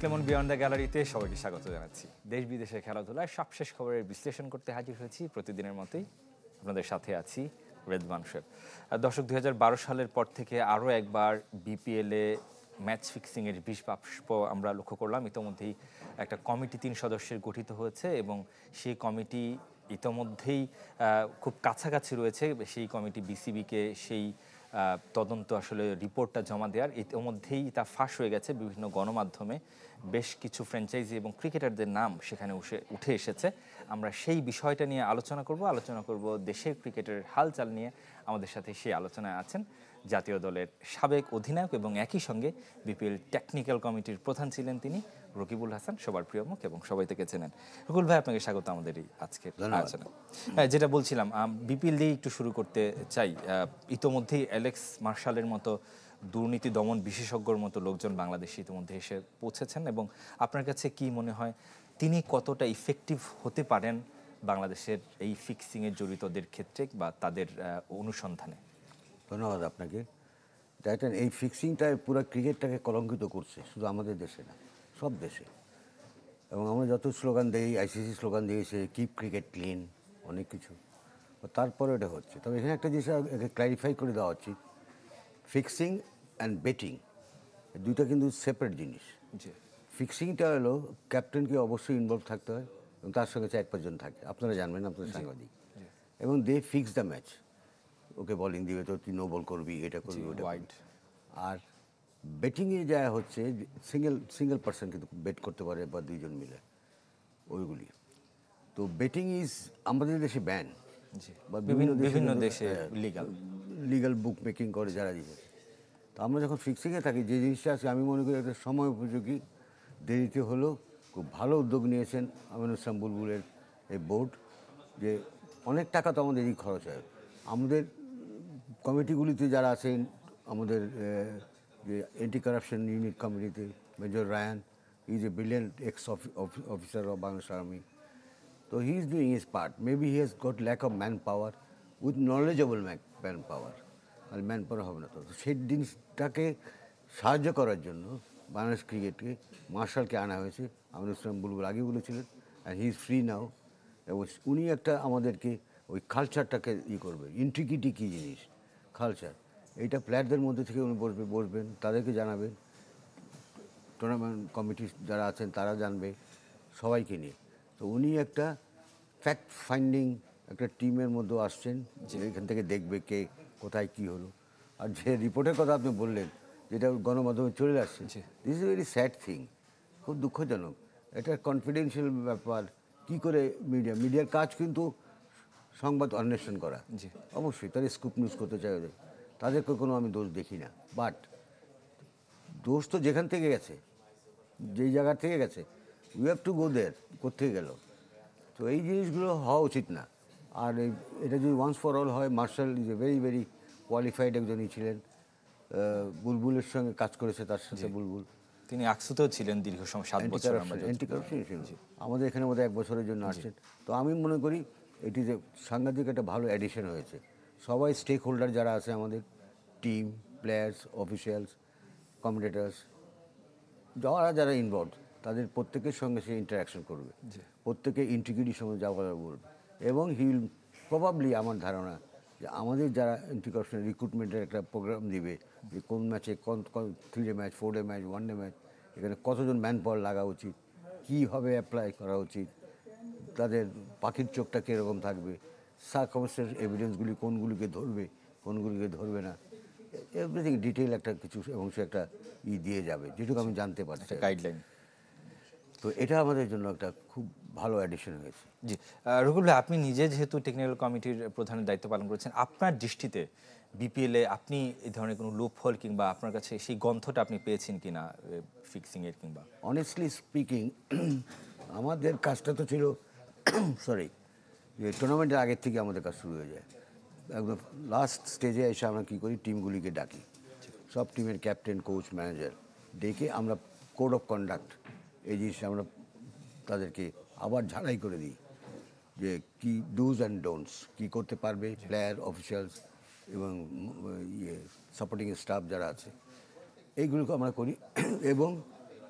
Clemon beyond the গ্যালারিতে সবাইকে স্বাগত জানাচ্ছি। দেশ বিদেশের খেলাধুলায় সবশেষ খবরের বিশ্লেষণ করতে হাজির হয়েছি প্রতিদিনের মতোই। আপনাদের সাথে আছি রেদওয়ান শোয়েব। দর্শক, 2012 সালের পর থেকে আরও একবার বিপিএলে ম্যাচ ফিক্সিংয়ের বিষ বাষ্প আমরা লক্ষ্য করলাম। ইতোমধ্যেই একটা কমিটি 3 সদস্যের গঠিত হয়েছে এবং সেই কমিটি ইতোমধ্যেই খুব কাছাকাছি রয়েছে সেই কমিটি বিসিবিকে সেই তদন্ত আসলে রিপোর্টটা জমা দেওয়ার। ইতিমধ্যেই তা ফাঁস হয়ে গেছে বিভিন্ন গণমাধ্যমে। বেশ কিছু ফ্র্যাঞ্চাইজি এবং ক্রিকেটারদের নাম সেখানে উঠে এসেছে। আমরা সেই বিষয়টা নিয়ে আলোচনা করব দেশের ক্রিকেটের হালচাল নিয়ে। আমাদের সাথে সেই আলোচনায় আছেন জাতীয় দলের সাবেক অধিনায়ক এবং একই সঙ্গে বিপিএল টেকনিক্যাল কমিটির প্রধান ছিলেন তিনি রকিবুল হাসান, সবার প্রিয় মুখ এবং সবাই থেকে চেনেন। রকিবুল ভাই, আপনাকে স্বাগত আমাদের এই আজকের আলোচনা। যেটা বলছিলাম, বিপিএল দিয়ে একটু শুরু করতে চাই। ইতোমধ্যেই অ্যালেক্স মার্শালের মতো দুর্নীতি দমন বিশেষজ্ঞর মতো লোকজন বাংলাদেশে ইতিমধ্যে এসে পৌঁছেছেন এবং আপনার কাছে কি মনে হয় তিনি কতটা ইফেক্টিভ হতে পারেন বাংলাদেশের এই ফিক্সিংয়ে জড়িতদের ক্ষেত্রে বা তাদের অনুসন্ধানে? ধন্যবাদ আপনাকে। দেখেন, এই ফিক্সিংটায় পুরো ক্রিকেটটাকে কলঙ্কিত করছে, শুধু আমাদের দেশে না, সব দেশে। এবং আমরা যত স্লোগান দিই, আইসিসি স্লোগান দিয়েছে কিপ ক্রিকেট ক্লিন, অনেক কিছু, তারপরে এটা হচ্ছে। তবে এখানে একটা জিনিস ক্ল্যারিফাই করে দেওয়া উচিত, ফিক্সিং অ্যান্ড বেটিং দুইটা কিন্তু সেপারেট জিনিস। ফিক্সিংটা হলো ক্যাপ্টেনকে অবশ্যই ইনভলভ থাকতে হয় এবং তার সঙ্গে 4-5 জন থাকে, আপনারা জানবেন, আপনারা সাংবাদিক, এবং they fix the match. Okay bowling দিবে তো তুই নো বল করবি, এটা করবি, ওটা করবি। আর বেটিংয়ে যা হচ্ছে, সিঙ্গেল পার্সন কিন্তু বেট করতে পারে বা 2 জন মিলে ওইগুলি। তো বেটিং ইজ আমাদের দেশে ব্যান, বা বিভিন্ন দেশে লিগাল বুক মেকিং করে যারা দিচ্ছে। তো আমরা যখন ফিক্সিংয়ে থাকি, যে জিনিসটা আছে আমি মনে করি একটা সময় উপযোগী, দেরিতে হলো খুব ভালো উদ্যোগ নিয়েছেন আমিনুল ইসলাম বুলবুলের এই বোর্ড, যে অনেক টাকা তো আমাদের এই খরচ হয়। আমাদের কমিটিগুলিতে যারা আছেন, আমাদের যে অ্যান্টি কারাপশন ইউনিট কমিটিতে major Ryan, is a brilliant ex officer of Bangladesh army. তো he is doing his part. Maybe he has got lack of manpower with knowledgeable manpower. আর ম্যান পাওয়ার হবে না, তো সেই জিনিসটাকে সাহায্য করার জন্য বাংলাদেশ ক্রিকেটকে মার্শালকে আনা হয়েছে। আমিনুল ইসলাম বুলবুল আগে বলেছিলেন, and he is free now. এবং উনি একটা আমাদেরকে ওই কালচারটাকে করবে, ইন্টিগ্রিটি কী জিনিস, কালচার, এইটা প্লেয়ারদের মধ্যে থেকে উনি বসবেন, তাদেরকে জানাবেন, টুর্নামেন্ট কমিটি যারা আছেন তারা জানবে, সবাইকে নিয়ে। তো উনি একটা ফ্যাক্ট ফাইন্ডিং একটা টিমের মধ্যে আসছেন, যে এখান থেকে দেখবে কে কোথায় কী হলো। আর যে রিপোর্টের কথা আপনি বললেন, যেটা গণমাধ্যমে চলে আসছে, this is very sad thing, খুব দুঃখজনক। এটা কনফিডেন্সিয়াল ব্যাপার। কী করে মিডিয়ার কাজ কিন্তু সংবাদ অন্বেষণ করা, অবশ্যই তারা স্কুপ নিউজ করতে চাই, তাদেরকে কোনো আমি দোষ দেখি না। বাট দোষ তো যেখান থেকে গেছে, যেই জায়গা থেকে গেছে, ইউ হ্যাভ টু গো দেয়ার, কোথেকে গেল। তো এই জিনিসগুলো হওয়া উচিত না। আর এটা যদি ওয়ান্স ফর অল হয়, Marshall is a very very qualified একজনই ছিলেন। বুলবুলের সঙ্গে কাজ করেছে, তার সাথে বুলবুল, তিনি আকসুতেও ছিলেন দীর্ঘ সময়, 7 বছর। অ্যান্টি কারাপশন আমাদের এখানে বোধহয় 1 বছরের জন্য আসছেন। তো আমি মনে করি এটি যে সাংঘাতিক একটা ভালো অ্যাডিশন হয়েছে। সবাই স্টেক হোল্ডার যারা আছে, আমাদের টিম, প্লেয়ার্স, অফিসিয়ালস, কমেন্টেটার্স, যারা ইনভলভ, তাদের প্রত্যেকের সঙ্গে সে ইন্টারাকশন করবে, প্রত্যেকে ইন্টিগ্রিটির সঙ্গে যা বলবে। এবং হি উইল প্রবাবলি, আমার ধারণা, যে আমাদের যারা অ্যান্টি কারাপশন রিক্রুটমেন্টের একটা প্রোগ্রাম দিবে, যে কোন ম্যাচে 3 day match, 4 day match, 1 day match, এখানে কতজন ম্যান পাওয়ার লাগা উচিত, কীভাবে অ্যাপ্লাই করা উচিত, তাদের পাখির চোখটা কীরকম থাকবে, সার্কামস্টেন্স এভিডেন্সগুলি কোনগুলিকে ধরবে, কোনগুলিকে ধরবে না, এভরিথিং ডিটেইল একটা কিছু, এবং সে একটা দিয়ে যাবে, যেটুকু আমি জানতে পারছি, গাইডলাইন। তো এটা আমাদের জন্য একটা খুব ভালো অ্যাডিশন হয়েছে। জি, রকিবুল ভাই, আপনি নিজে যেহেতু টেকনিক্যাল কমিটির প্রধানের দায়িত্ব পালন করেছেন, আপনার দৃষ্টিতে বিপিএলে আপনি এই ধরনের কোনো লুপ হোল কিংবা আপনার কাছে সেই গন্থটা আপনি পেয়েছেন কিনা ফিক্সিংয়ের? কিংবা অনেস্টলি স্পিকিং, আমাদের কাজটা তো ছিল সরি, যে টুর্নামেন্টের আগের থেকে আমাদের কাজ শুরু হয়ে যায়। একদম লাস্ট স্টেজে এসে আমরা কী করি, টিমগুলিকে ডাকি, সব টিমের ক্যাপ্টেন, কোচ, ম্যানেজার ডেকে আমরা কোড অফ কন্ডাক্ট, এই জিনিসটা আমরা তাদেরকে আবার ঝালাই করে দিই, যে কী ডুজ অ্যান্ড ডোন্টস, কী করতে পারবে প্লেয়ার, অফিসিয়ালস এবং সাপোর্টিং স্টাফ যারা আছে, এইগুলোকে আমরা করি। এবং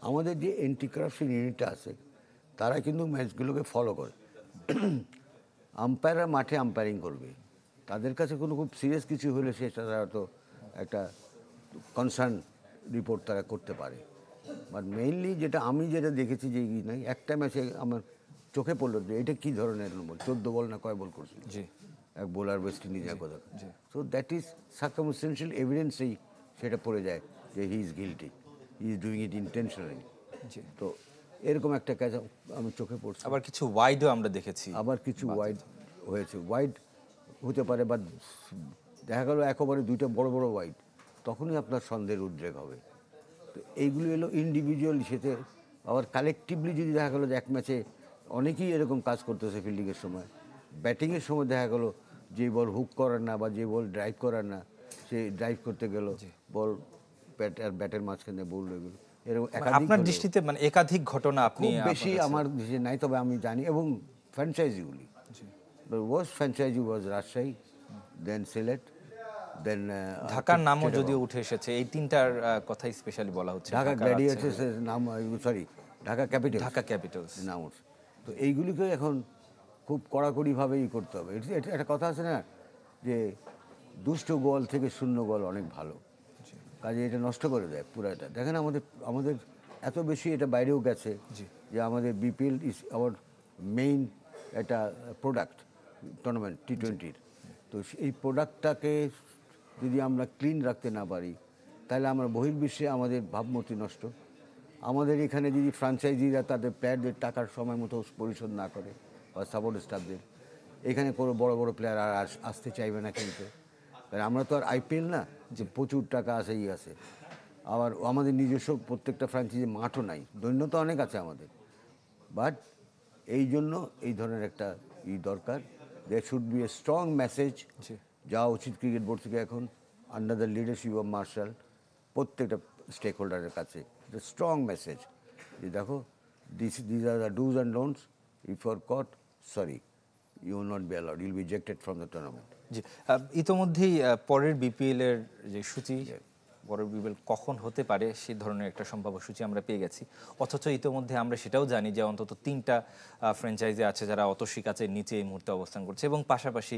আমাদের যে এন্টি কারাপশন ইউনিটটা আছে তারা কিন্তু ম্যাচগুলোকে ফলো করে। আম্পায়াররা মাঠে আম্পায়ারিং করবে, তাদের কাছে কোনো খুব সিরিয়াস কিছু হলে সেটা হয়তো একটা কনসার্ন রিপোর্ট তারা করতে পারে। বাট মেইনলি যেটা দেখেছি যে নাই একটা ম্যাচে আমার চোখে পড়লো যে এটা কী ধরনের বল, 14 বল না কয় বল করছে জি এক বোলার ওয়েস্ট ইন্ডিজের কথা। সো দ্যাট ইজ সার্কামস্টেন্সিয়াল এভিডেন্সেই সেটা পড়ে যায় যে he is guilty, he is doing it intentionally. জি। তো এরকম একটা কাজ আমি চোখে পড়ছি। আবার কিছু ওয়াইডও আমরা দেখেছি। আবার কিছু ওয়াইড হয়েছে, ওয়াইড হতে পারে, বা দেখা গেল একেবারে দুইটা বড় বড় ওয়াইড, তখনই আপনার সন্দেহের উদ্রেক হবে। তো এইগুলো এলো ইন্ডিভিজুয়াল সেতে। আবার কালেকটিভলি যদি দেখা গেলো যে এক ম্যাচে অনেকেই এরকম কাজ করতেছে ফিল্ডিংয়ের সময়, ব্যাটিংয়ের সময় দেখা গেলো যে বল হুক করার না বা যে বল ড্রাইভ করার না সে ড্রাইভ করতে গেল, বল ব্যাটের মাঝখানে বল হয়ে গেল, এরকম একাধিক আপনার হলো। দৃষ্টিতে মানে একাধিক ঘটনা আপনি খুব বেশি আমার দেশে নাই, তবে আমি জানি। এবং ফ্র্যাঞ্চাইজিগুলি, ওয়ার্স্ট ফ্র্যাঞ্চাইজি ওয়াজ রাজশাহী, দেন সিলেট, দেন ঢাকার নামও যদিও উঠে এসেছে, এই তিনটার কথাই স্পেশালি বলা হচ্ছে। ঢাকা গ্ল্যাডিয়েটার্সের নাম, sorry Dhaka Capitals, Dhaka Capitals নাম উঠছে। তো এইগুলিকে এখন খুব কড়াকড়িভাবেই করতে হবে। এটা একটা কথা আছে না যে দুষ্ট গোল থেকে শূন্য গোল অনেক ভালো, কাজে এটা নষ্ট করে দেয় পুরাটা। দেখেন আমাদের এত বেশি এটা বাইরেও গেছে যে আমাদের বিপিএল ইজ আওয়ার মেইন একটা প্রোডাক্ট টুর্নামেন্ট টি20-র। তো এই প্রোডাক্টটাকে যদি আমরা ক্লিন রাখতে না পারি তাহলে আমরা বহির্বিশ্বে আমাদের ভাবমূর্তি নষ্ট। আমাদের এখানে যদি ফ্র্যাঞ্চাইজিরা তাদের প্লেয়ারদের টাকার সময় মতো পরিশোধ না করে বা সাপোর্ট স্টাফদের, এখানে কোনো বড় বড় প্লেয়ার আর আসতে চাইবে না খেলতে। কারণ আমরা তো আর আইপিএল না যে প্রচুর টাকা আসেই আছে। আবার আমাদের নিজস্ব প্রত্যেকটা ফ্র্যাঞ্চাইজি মাঠও নাই, দৈন্য তো অনেক আছে আমাদের। বাট এই জন্য এই ধরনের একটা দরকার, there should be a strong message যাওয়া উচিত ক্রিকেট বোর্ড থেকে এখন, under the leadership of Marshal, প্রত্যেকটা স্টেক হোল্ডারের কাছে স্ট্রং মেসেজ যে দেখো this are the dos and don'ts, if you are caught, sorry, you will not be allowed, you will be ejected from the tournament. জি, ইতোমধ্যেই পরের বিপিএল এর যে সূচি, পরের বিপিএল কখন হতে পারে সেই ধরনের একটা সম্ভাব্য সূচি আমরা পেয়ে গেছি। অথচ ইতোমধ্যে আমরা সেটাও জানি যে অন্তত 3টা ফ্র্যাঞ্চাইজি আছে যারা অতসী কাচের নিচে এই মুহূর্তে অবস্থান করছে, এবং পাশাপাশি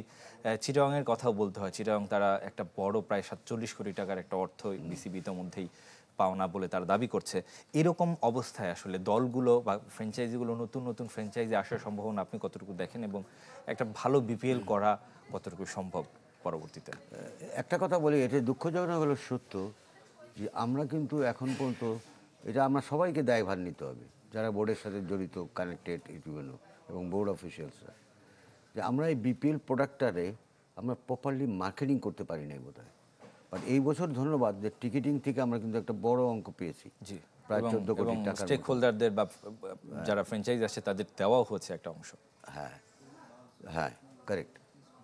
চিটাগংয়ের কথাও বলতে হয়। চিটাগং তারা একটা বড় প্রায় 47 কোটি টাকার একটা অর্থ বিসিবি ইতোমধ্যেই পাওনা বলে তারা দাবি করছে। এরকম অবস্থায় আসলে দলগুলো বা ফ্র্যাঞ্চাইজিগুলো, নতুন নতুন ফ্র্যাঞ্চাইজি আসার সম্ভাবনা আপনি কতটুকু দেখেন, এবং একটা ভালো বিপিএল করা কতটুকু সম্ভব পরবর্তীতে? একটা কথা বলি, এটা দুঃখজনক হলো সত্য যে আমরা কিন্তু এখন পর্যন্ত, এটা আমরা সবাইকে দায়ভার নিতে হবে যারা বোর্ডের সাথে জড়িত, কানেক্টেড এবং বোর্ড অফিসিয়ালসরা, যে আমরা এই বিপিএল প্রোডাক্টটারে আমরা প্রপারলি মার্কেটিং করতে পারি নাই বোধহয়। বাট এই বছর ধন্যবাদ যে টিকিটিং থেকে আমরা কিন্তু একটা বড় অঙ্ক পেয়েছি, জি, প্রায় 14 কোটি টাকা। স্টেক হোল্ডারদের বা যারা ফ্র্যাঞ্চাইজি আছে তাদের দেওয়াও হচ্ছে একটা অংশ। হ্যাঁ হ্যাঁ, কারেক্ট।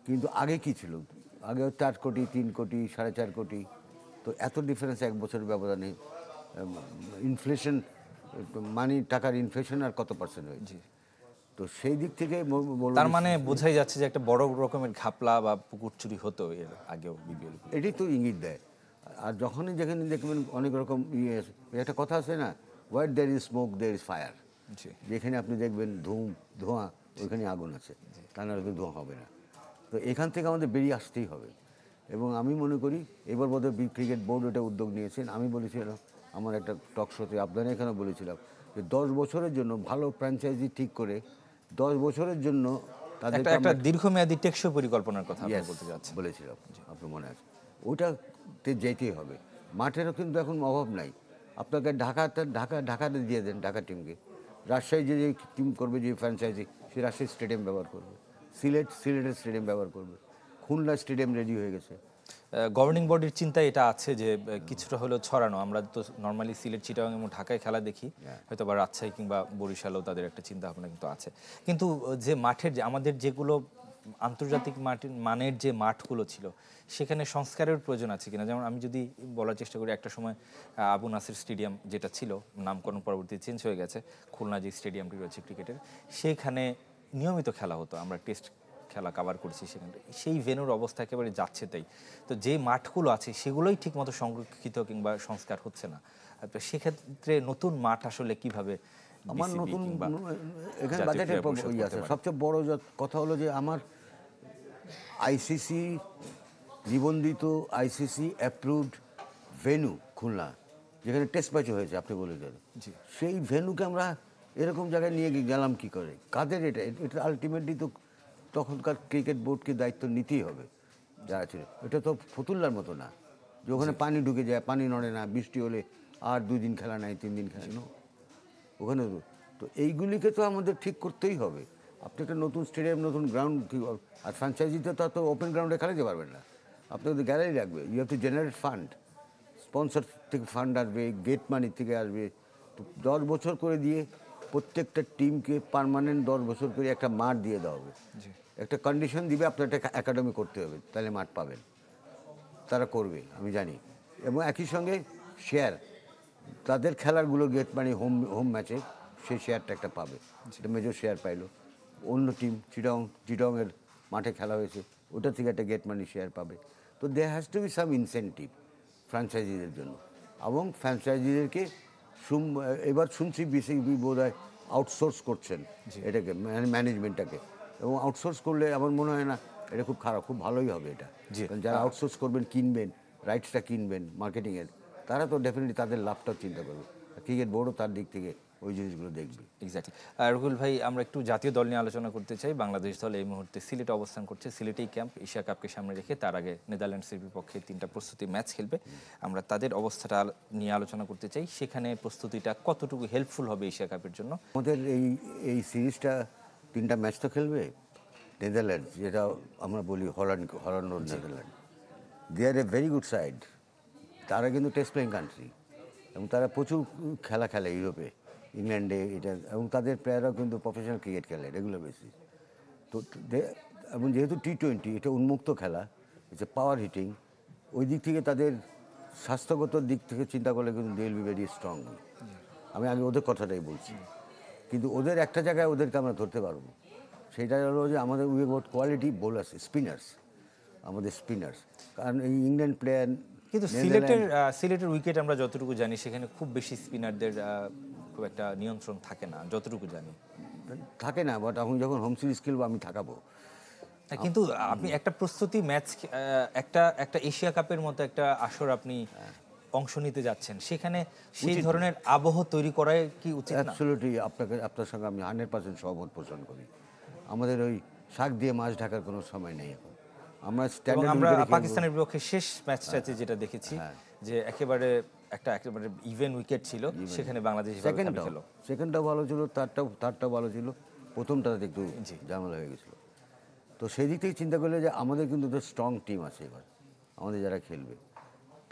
কিন্তু আগে কি ছিল? আগে 4 কোটি, 3 কোটি, 4.5 কোটি। তো এত ডিফারেন্স এক বছরের ব্যবধানে। ইনফ্লেশন, টাকার ইনফ্লেশন আর কত পার্সেন্ট হয়েছে? তো সেই দিক থেকে তার মানে বোঝাই যাচ্ছে যে একটা বড় রকমের ঘাপলা বা পুকুর চুরি হতো এর আগেও বিপিএল। এটাই তো ইঙ্গিত দেয়। আর যখনই যেখানে দেখবেন অনেক রকম একটা কথা আছে না, where there is smoke there is fire. যেখানে আপনি দেখবেন ধোঁয়া, ওইখানে আগুন আছে, তা নাহলে তো ধোঁয়া হবে না। তো এখান থেকে আমাদের বেরিয়ে আসতেই হবে। এবং আমি মনে করি এবার বোধহয় ক্রিকেট বোর্ড এটা উদ্যোগ নিয়েছেন। আমি বলেছিলাম আমার একটা টক শোতে, আপনারা এখানে বলেছিলাম যে 10 বছরের জন্য ভালো ফ্র্যাঞ্চাইজি ঠিক করে 10 বছরের জন্য তাদের একটা দীর্ঘমেয়াদী টেকসই পরিকল্পনার কথা আপনি বলতে যাচ্ছেন। বলেছিলাম, আপনার মনে আছে? ওটাতে যেতেই হবে। মাঠেরও কিন্তু এখন অভাব নাই। আপনাকে ঢাকাতে দিয়ে দেন, ঢাকা টিমকে। রাজশাহী যে টিম করবে, যে ফ্র্যাঞ্চাইজি, সে রাজশাহী স্টেডিয়াম ব্যবহার করবে। সিলেটের স্টেডিয়াম ব্যবহার করবে। খুলনা স্টেডিয়াম রেডি হয়ে গেছে। গভর্নিং বডির চিন্তায় এটা আছে যে কিছুটা হলেও ছড়ানো। আমরা তো নর্মালি সিলেট, চিটাগাং এবং ঢাকায় খেলা দেখি, হয়তো বা রাজশাহী কিংবা বরিশালেও তাদের একটা চিন্তা ভাবনা কিন্তু আছে। কিন্তু যে মাঠের, আমাদের যেগুলো আন্তর্জাতিক মানের যে মাঠগুলো ছিল, সেখানে সংস্কারের প্রয়োজন আছে কিনা। যেমন আমি যদি বলার চেষ্টা করি, একটা সময় আবু নাসির স্টেডিয়াম যেটা ছিল, নামকরণ পরবর্তী চেঞ্জ হয়ে গেছে, খুলনা যে স্টেডিয়ামটি রয়েছে ক্রিকেটের, সেইখানে নিয়মিত খেলা হতো। আমরা টেস্ট খেলা কাভার করেছি সেখানে, সেই ভেন্যুর অবস্থা একেবারে যাচ্ছে তাই। তো যে মাঠগুলো আছে সেগুলোই ঠিকমতো সংরক্ষিত কিংবা সংস্কার হচ্ছে না। তো সেক্ষেত্রে নতুন মাঠ আসলে কিভাবে আমার BCB নতুন কিংবা এখানে জাতীয় বাজেটের ক্রীড়া পরিষদ ইয়ে করতে আছে। পারে? সবচেয়ে বড় কথা হলো যে আমার আইসিসি নিবন্ধিত, আইসিসি অ্যাপ্রুভড ভেন্যু খুলনা, যেখানে টেস্ট ম্যাচও হয়েছে আপনি বলে দেন, জি। সেই ভেন্যুকে আমরা এরকম জায়গায় নিয়ে গেলাম কি করে? কাদের এটা? এটা আলটিমেটলি তো তখনকার ক্রিকেট বোর্ডকে দায়িত্ব নিতেই হবে যারা ছিল। এটা তো ফতুল্লার মতো না যে ওখানে পানি ঢুকে যায়, পানি নড়ে না, বৃষ্টি হলে আর 2 দিন খেলা নাই, 3 দিন খেলা নেই। ওখানে তো এইগুলিকে তো আমাদের ঠিক করতেই হবে। আপনি একটা নতুন স্টেডিয়াম, নতুন গ্রাউন্ড, আর ফ্র্যাঞ্চাইজিতে তো ওপেন গ্রাউন্ডে খেলাতে পারবেন না, আপনি ওদের গ্যালারি রাখবে। You have to generate fund, sponsor থেকে ফান্ড আসবে, গেট মানি থেকে আসবে। তো 10 বছর করে দিয়ে প্রত্যেকটা টিমকে পার্মানেন্ট 10 বছর করে একটা মাঠ দিয়ে দেওয়া হবে। একটা কন্ডিশন দিবে, আপনার একটা একাডেমি করতে হবে, তাহলে মাঠ পাবেন। তারা করবে আমি জানি। এবং একই সঙ্গে শেয়ার, তাদের খেলারগুলো গেট মানে হোম ম্যাচে সেই শেয়ারটা একটা পাবে, সেটা মেজর শেয়ার পাইলো। অন্য টিম চিটংয়ের মাঠে খেলা হয়েছে, ওটা থেকে একটা গেট মানি শেয়ার পাবে। তো there has to be some incentive ফ্র্যাঞ্চাইজিদের জন্য। এবং ফ্র্যাঞ্চাইজিদেরকে এবার শুনছি বিসিবি বোধহয় আউটসোর্স করছেন এটাকে, ম্যানেজমেন্টটাকে। এবং আউটসোর্স করলে আমার মনে হয় না এটা খুব খারাপ, খুব ভালোই হবে এটা। কারণ যারা আউটসোর্স করবেন, কিনবেন, রাইটসটা কিনবেন মার্কেটিংয়ের, তারা তো ডেফিনেটলি তাদের লাভটাও চিন্তা করবে। ক্রিকেট বোর্ডও তার দিক থেকে ওই জিনিসগুলো দেখবে। এক্স্যাক্টলি। রুহুল ভাই, আমরা একটু জাতীয় দল নিয়ে আলোচনা করতে চাই। বাংলাদেশ দল এই মুহূর্তে সিলেটে অবস্থান করছে। সিলেটেই ক্যাম্প, এশিয়া কাপকে সামনে রেখে। তার আগে নেদারল্যান্ডসের বিপক্ষে 3টা প্রস্তুতি ম্যাচ খেলবে। আমরা তাদের অবস্থাটা নিয়ে আলোচনা করতে চাই। সেখানে প্রস্তুতিটা কতটুকু হেল্পফুল হবে এশিয়া কাপের জন্য? আমাদের এই সিরিজটা 3টা ম্যাচ তো খেলবে নেদারল্যান্ড, যেটা আমরা বলি Holland Netherland. They are a very good side. তারা কিন্তু টেস্ট প্লেইং কান্ট্রি এবং তারা প্রচুর খেলা খেলে ইউরোপে, ইংল্যান্ডে, এটা। এবং তাদের প্লেয়াররাও কিন্তু প্রফেশনাল ক্রিকেট খেলে রেগুলার বেসিস। তো এবং যেহেতু T20, এটা উন্মুক্ত খেলা, ইটস এ পাওয়ার হিটিং, ওই দিক থেকে তাদের স্বাস্থ্যগত দিক থেকে চিন্তা করলে কিন্তু they will be very strong. আমি আগে ওদের কথাটাই বলছি। কিন্তু ওদের একটা জায়গায় ওদেরকে আমরা ধরতে পারবো, সেটা হলো যে আমাদের we got quality bowlers, spinners, আমাদের স্পিনার্স। কারণ এই ইংল্যান্ড প্লেয়ার, কিন্তু সিলেটের উইকেট আমরা যতটুকু জানি সেখানে খুব বেশি স্পিনারদের খুব একটা নিয়ন্ত্রণ থাকে না যতটুকু জানি। থাকে না, বাট আমি যখন হোম সিরিজ খেলবো আমি থাকাবো। কিন্তু আপনি একটা প্রস্তুতি ম্যাচ, একটা এশিয়া কাপের মতো একটা আসর আপনি অংশ নিতে যাচ্ছেন, সেখানে সেই ধরনের আবহ তৈরি করাই কি উচিত না? অ্যাবসলিউটলি, আপনার সঙ্গে আমি 100% সহমত পোষণ করি। আমাদের ওই শাক দিয়ে মাছ ঢাকার কোনো সময় নেই এখন। আমরা এবং আমরা স্ট্যান্ডার্ড পাকিস্তানের বিপক্ষে শেষ ম্যাচটাতে যেটা দেখেছি যে একেবারে ইভেন উইকেট ছিল, সেখানে বাংলাদেশ সেকেন্ডটাও ভালো ছিল, থার্ডটাও ভালো ছিল, প্রথমটাতে একটু ঝামেলা হয়ে গেছিলো। তো সেই দিক থেকে চিন্তা করলে যে আমাদের কিন্তু একটা স্ট্রং টিম আছে এবার, আমাদের যারা খেলবে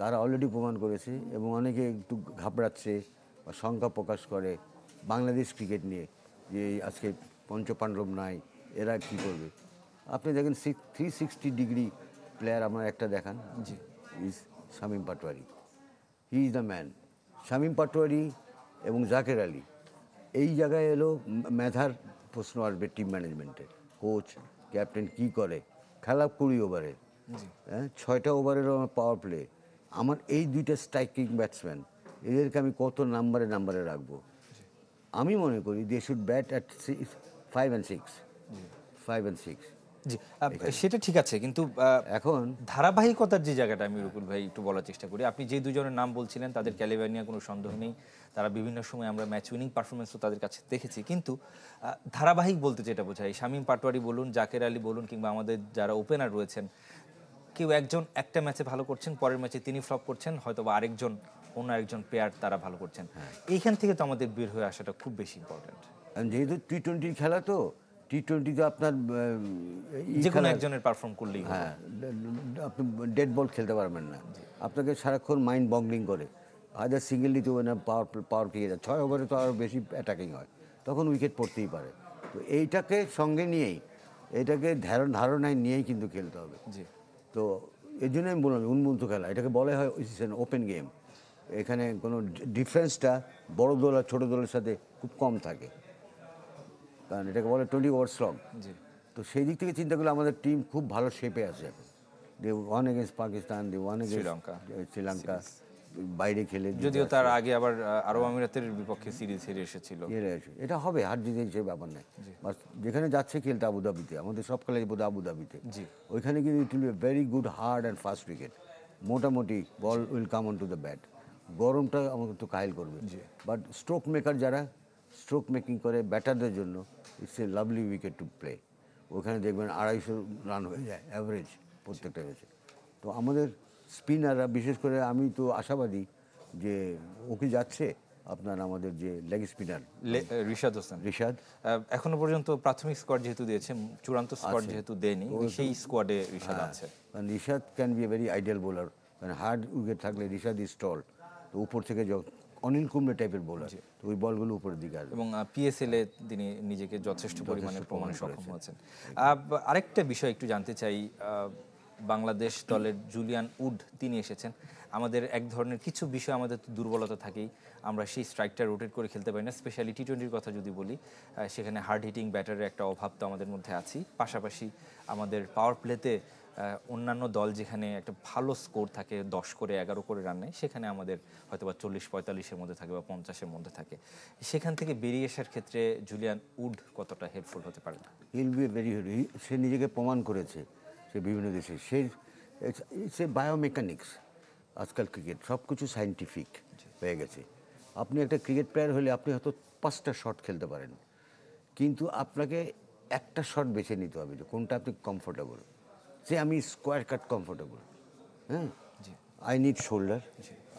তারা অলরেডি প্রমাণ করেছে। এবং অনেকে একটু ঘাবড়াচ্ছে বা শঙ্কা প্রকাশ করে বাংলাদেশ ক্রিকেট নিয়ে, যে আজকে পঞ্চপাণ্ডব নাই, এরা কী করবে। আপনি দেখেন 360 ডিগ্রি প্লেয়ার আমার একটা দেখান, is Shamim Patwari. He is the man. Shamim Patwari এবং জাকের আলী, এই জায়গায় এলো মেধার প্রশ্ন আসবে টিম ম্যানেজমেন্টের। কোচ, ক্যাপ্টেন কী করে, খেলা 20 ওভারের, হ্যাঁ 6টা ওভারের আমার পাওয়ার প্লে। আমার এই 2টা স্ট্রাইকিং ব্যাটসম্যান, এদেরকে আমি কত নাম্বারে রাখবো? আমি মনে করি they should bat at 5 and 6। জি, সেটা ঠিক আছে, কিন্তু এখন ধারাবাহিকতার যে জায়গাটা আমি রুকুল ভাই একটু বলার চেষ্টা করি। আপনি যে দুজনের নাম বলছিলেন তাদের ক্যালিবার নিয়ে কোনো সন্দেহ নেই, তারা বিভিন্ন সময় আমরা ম্যাচ উইনিং পারফরমেন্সও তাদের কাছে দেখেছি। কিন্তু ধারাবাহিক বলতে যেটা বোঝায়, শামীম পাটোয়ারি বলুন, জাকের আলী বলুন, কিংবা আমাদের যারা ওপেনার রয়েছেন, কেউ একজন একটা ম্যাচে ভালো করছেন, পরের ম্যাচে তিনি ফ্লপ করছেন, হয়তো বা অন্য আরেকজন প্লেয়ার তারা ভালো করছেন। এইখান থেকে তো আমাদের বের হয়ে আসাটা খুব বেশি ইম্পর্টেন্ট। যেহেতু T20 খেলা, তো T20-তে আপনার যে কোনো একজনের পারফর্ম করলেই, হ্যাঁ, আপনি ডেড বল খেলতে পারবেন না। আপনাকে সারাক্ষণ মাইন্ড বগলিং করে, হাজার সিঙ্গেল দিতে হবে না, পাওয়ার পেয়ে যায়। 6 ওভারে তো আরও বেশি অ্যাটাকিং হয়, তখন উইকেট পড়তেই পারে। তো এইটাকে সঙ্গে নিয়েই, এটাকে ধারণায় নিয়েই কিন্তু খেলতে হবে। তো এই জন্যই আমি বললাম উন্মুক্ত খেলা, এটাকে বলা হয় ওপেন গেম। এখানে কোনো ডিফারেন্সটা বড় দল আর ছোটো দলের সাথে খুব কম থাকে, কারণ এটাকে বলে 20 ওভার স্লগ। তো তো সেই দিক থেকে চিন্তা করলে আমাদের টিম খুব ভালো শেপে আছে এখন। দে ওয়ান এগেন্স্ট পাকিস্তান, দে ওয়ান শ্রীলঙ্কা। শ্রীলঙ্কা বাইরে খেলে যদিও তার আগে আবার আরব আমিরাতের বিপক্ষে সিরিজ হেরে এসেছিল। এটা হবে, হার জিতে সে ব্যাপার নেই। বাস যেখানে যাচ্ছে খেলতে আবুধাবিতে, আমাদের সব খেলা বোধ আবুধাবিতে, জি। ওইখানে কিন্তু it will be very good hard and fast wicket. মোটামুটি ball will come on to the bat. গরমটা আমাকে একটু কাহিল করবে, বাট স্ট্রোক মেকার যারা স্ট্রোক মেকিং করে ব্যাটারদের জন্য it's a lovely wicket to play. ওখানে দেখবেন 250 রান হয়ে যায় অ্যাভারেজ প্রত্যেকটা ম্যাচে। তো আমাদের স্পিনাররা, বিশেষ করে আমি তো আশাবাদী যে ওকে যাচ্ছে আপনার আমাদের যে লেগ স্পিনার রিশাদ হোসেন। রিশাদ এখনো পর্যন্ত প্রাথমিক স্কোয়াড যেহেতু দিয়েছে, চূড়ান্ত স্কোয়াড যেহেতু দেয়নি, সেই স্কোয়াডে রিশাদ আছে। কারণ Rishad can B a very ideal bowler. মানে হার্ড উইকেট থাকলে রিশাদ ইজ টল, তো উপর থেকে অনিল কুম্বলে টাইপের বোলার, তো ওই বলগুলো উপরের দিকে আসবে। এবং পিএসএল এ তিনি নিজেকে যথেষ্ট পরিমাণে প্রমাণে সক্ষম হয়েছেন। আরেকটা বিষয় একটু জানতে চাই, বাংলাদেশ দলের জুলিয়ান উড তিনি এসেছেন। আমাদের এক ধরনের কিছু বিষয় আমাদের তো দুর্বলতা থাকেই, আমরা সেই স্ট্রাইকটা রোটেট করে খেলতে পারি না। স্পেশালি টি-20-র কথা যদি বলি, সেখানে হার্ড হিটিং ব্যাটারের একটা অভাব তো আমাদের মধ্যে আছেই। পাশাপাশি আমাদের পাওয়ার প্লেতে অন্যান্য দল যেখানে একটা ভালো স্কোর থাকে, 10 করে 11 করে রান নেয়, সেখানে আমাদের হয়তো বা 40-45-এর মধ্যে থাকে বা 50-এর মধ্যে থাকে। সেখান থেকে বেরিয়ে আসার ক্ষেত্রে জুলিয়ান উড কতটা হেল্পফুল হতে পারে? হিল বি ভেরি, সে নিজেকে প্রমাণ করেছে সে বিভিন্ন দেশে। Say it's a biomechanics. আজকাল ক্রিকেট সব কিছু সায়েন্টিফিক হয়ে গেছে। আপনি একটা ক্রিকেট প্লেয়ার হলে আপনি হয়তো 5টা শট খেলতে পারেন, কিন্তু আপনাকে একটা শট বেছে নিতে হবে যে কোনটা আপনি কমফোর্টেবল। সে আমি স্কোয়ার কাট কমফোর্টেবল, হ্যাঁ, I need shoulder,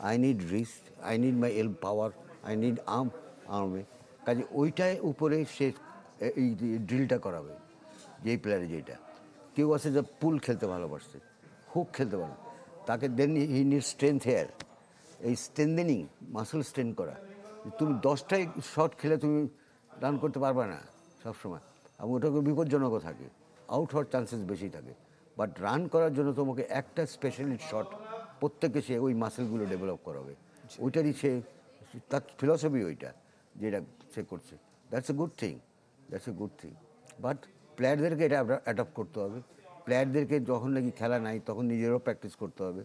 I need wrist, I need my power, I need আর্মে। কাজে ওইটাই উপরে সে এই ড্রিলটা করাবে। যেই প্লেয়ারে যেটা, কেউ আছে যে পুল খেলতে ভালোবাসছে, হুক খেলতে ভালো, তাকে দেন হি নিড স্ট্রেংথ হেয়ার। এই স্ট্রেন্থেনিং, মাসল স্ট্রেন করা। তুমি 10টাই শট খেলে তুমি রান করতে পারবে না সবসময়, এবং ওটাকে বিপজ্জনকও থাকে, আউট হওয়ার চান্সেস বেশি থাকে। বাট রান করার জন্য তোমাকে একটা স্পেশালিস্ট শট প্রত্যেকে সে ওই মাসেলগুলো ডেভেলপ করাবে। ওইটারই সে, তার ফিলসফি ওইটা যেটা সে করছে। That's a good thing, that's a good thing. But প্লেয়ারদেরকে এটা অ্যাডপ্ট করতে হবে। প্লেয়ারদেরকে যখন নাকি খেলা নাই তখন নিজেরও প্র্যাকটিস করতে হবে,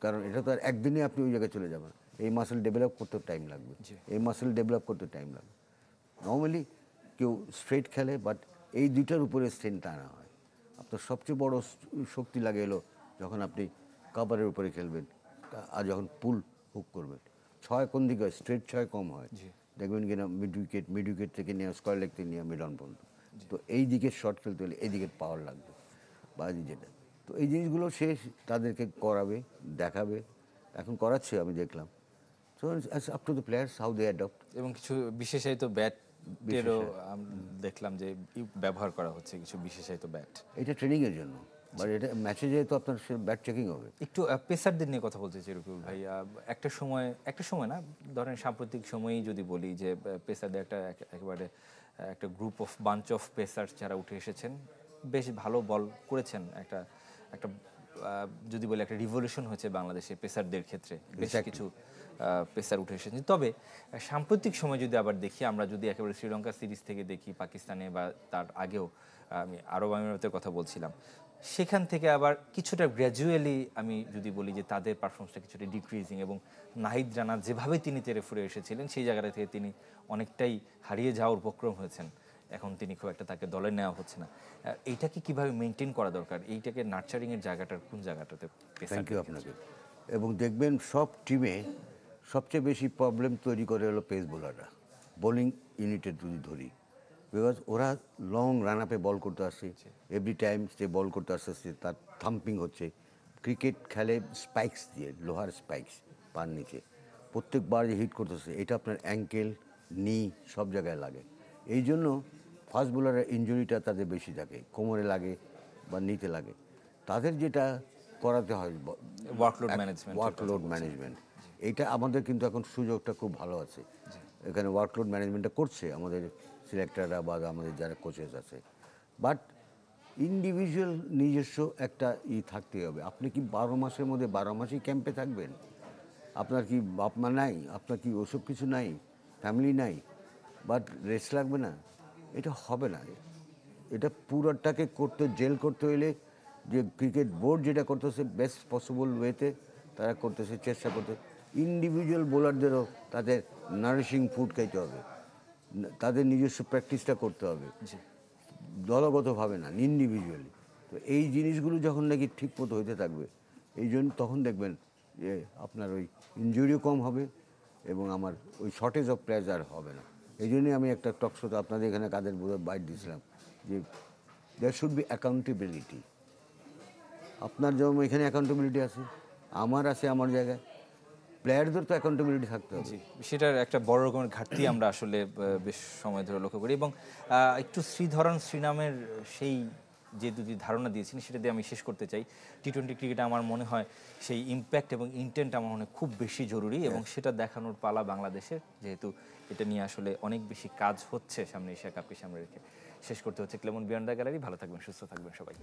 কারণ এটা তো আর একদিনে আপনি ওই জায়গায় চলে যাবেন। এই মাসেল ডেভেলপ করতে টাইম লাগবে, এই মাসেল ডেভেলপ করতে টাইম লাগবে। নর্মালি কেউ স্ট্রেট খেলে, বাট এই দুইটার উপরে স্ট্রেনটা আনা হয়। আপনার সবচেয়ে বড় শক্তি লাগে এলো যখন আপনি কাভারের উপরে খেলবেন আর যখন পুল হুক করবেন। 6 কোন দিকে হয়? স্ট্রেট 6 কম হয়, দেখবেন কিনা মিড উইকেট থেকে নিয়ে স্কোয়ার লেগ থেকে নিয়ে মিড অন পর্যন্ত। তো এই দিকে শট খেলতে হলে এই দিকের পাওয়ার লাগবে বাজি যেটা। তো এই জিনিসগুলো সে তাদেরকে করাবে, দেখাবে, এখন করাচ্ছে আমি দেখলাম। So up to the players how they adopt. এবং কিছু বিশেষায়িত ব্যাটেরও দেখলাম যে ব্যবহার করা হচ্ছে, কিছু বিশেষায়িত ব্যাট। এটা ট্রেনিংয়ের জন্য, বাট এটা ম্যাচে যেহেতু আপনার ব্যাট চেকিং হবে। একটু পেসারদের নিয়ে কথা বলতে চাই রকিবুল ভাই। একটা সময় না, ধরেন সাম্প্রতিক সময়েই যদি বলি যে পেসারদের একেবারে একটা group of bunch of pacer যারা উঠে এসেছেন, বেশ ভালো বল করেছেন। একটা যদি বলি একটা রিভলিউশন হয়েছে বাংলাদেশে পেসারদের ক্ষেত্রে, বেশ কিছু পেসার উঠে এসেছেন। তবে সাম্প্রতিক সময় যদি আবার দেখি, আমরা যদি একেবারে শ্রীলঙ্কা সিরিজ থেকে দেখি, পাকিস্তানে বা তার আগেও আমি আরব আমিরাতের কথা বলছিলাম, সেখান থেকে আবার কিছুটা গ্র্যাজুয়ালি আমি যদি বলি যে তাদের পারফরমেন্সটা কিছুটা ডিক্রিজিং, এবং নাহিদ রানা যেভাবে তিনি তেরে ফুরে এসেছিলেন সেই জায়গাটা থেকে তিনি অনেকটাই হারিয়ে যাওয়ার উপক্রম হয়েছেন। এখন তিনি খুব একটা তাকে দলে নেওয়া হচ্ছে না। এইটাকে কিভাবে মেনটেন করা দরকার? এইটাকে নার্চারিংয়ের জায়গাটার কোন জায়গাটাতে? থ্যাংক ইউ আপনাকে। এবং দেখবেন সব টিমে সবচেয়ে বেশি প্রবলেম তৈরি করে হলো পেস বোলাররা, বোলিং ইউনিটের যদি ধরি। বিকজ ওরা লং রান আপে বল করতে আসছে, এভরি টাইম সে বল করতে আসতে তার থাম্পিং হচ্ছে। ক্রিকেট খেলে স্পাইকস দিয়ে, লোহার স্পাইকস পার নিচে, প্রত্যেকবার যে হিট করতেছে, এটা আপনার অ্যাঙ্কেল, নি সব জায়গায় লাগে। এই জন্য ফাস্ট বোলারের ইনজুরিটা তাদের বেশি থাকে, কোমরে লাগে বা নিতে লাগে। তাদের যেটা করাতে হয় ওয়ার্কলোড ম্যানেজমেন্ট, এইটা আমাদের কিন্তু এখন সুযোগটা খুব ভালো আছে। এখানে ওয়ার্কলোড ম্যানেজমেন্টটা করছে আমাদের সিলেক্টররা বা আমাদের যারা কোচেস আছে। বাট ইন্ডিভিজুয়াল নিজস্ব একটা থাকতে হবে। আপনি কি 12 মাসের মধ্যে 12 মাসই ক্যাম্পে থাকবেন? আপনার কি বাপ মা নাই? আপনার কি ওসব কিছু নাই? ফ্যামিলি নাই? বাট রেস্ট লাগবে না? এটা হবে না। এটা পুরোটাকে জেল করতে হইলে যে ক্রিকেট বোর্ড যেটা করতেছে বেস্ট পসিবল ওয়েতে তারা করতেছে, চেষ্টা করতে। ইন্ডিভিজুয়াল বোলারদেরও তাদের নারিশিং ফুড খাইতে হবে, তাদের নিজস্ব প্র্যাকটিসটা করতে হবে, দলগতভাবে না, ইন্ডিভিজুয়ালি। তো এই জিনিসগুলো যখন নাকি ঠিক মতো হইতে থাকবে, এই জন্য তখন দেখবেন যে আপনার ওই ইনজুরিও কম হবে এবং আমার ওই শর্টেজ অফ প্লেয়ার্স আর হবে না। এই জন্যই আমি একটা টকশোতে আপনাদের এখানে কাদের বোধহয় বাইট দিয়েছিলাম যে দেয়ার শুড বি অ্যাকাউন্টেবিলিটি। আপনার যেমন এখানে অ্যাকাউন্টেবিলিটি আছে, আমার আছে আমার জায়গায়, প্লেয়ারদের তো অ্যাকাউন্টেবিলিটি থাকতে হবে। সেটার একটা বড় রকমের ঘাটতি আমরা আসলে বেশ সময় ধরে লক্ষ্য করি। এবং একটু শ্রীধরন শ্রীনামের সেই যে দুটি ধারণা দিয়েছেন সেটা দিয়ে আমি শেষ করতে চাই। টি-20 ক্রিকেটে আমার মনে হয় সেই ইম্প্যাক্ট এবং ইন্টেন্ট আমার মনে হয় খুব বেশি জরুরি, এবং সেটা দেখানোর পালা বাংলাদেশের, যেহেতু এটা নিয়ে আসলে অনেক বেশি কাজ হচ্ছে সামনে, এশিয়া কাপকে সামনে রেখে। শেষ করতে হচ্ছে ক্লেমন বিয়ন্ড দ্য গ্যালারি। ভালো থাকবেন, সুস্থ থাকবেন সবাই।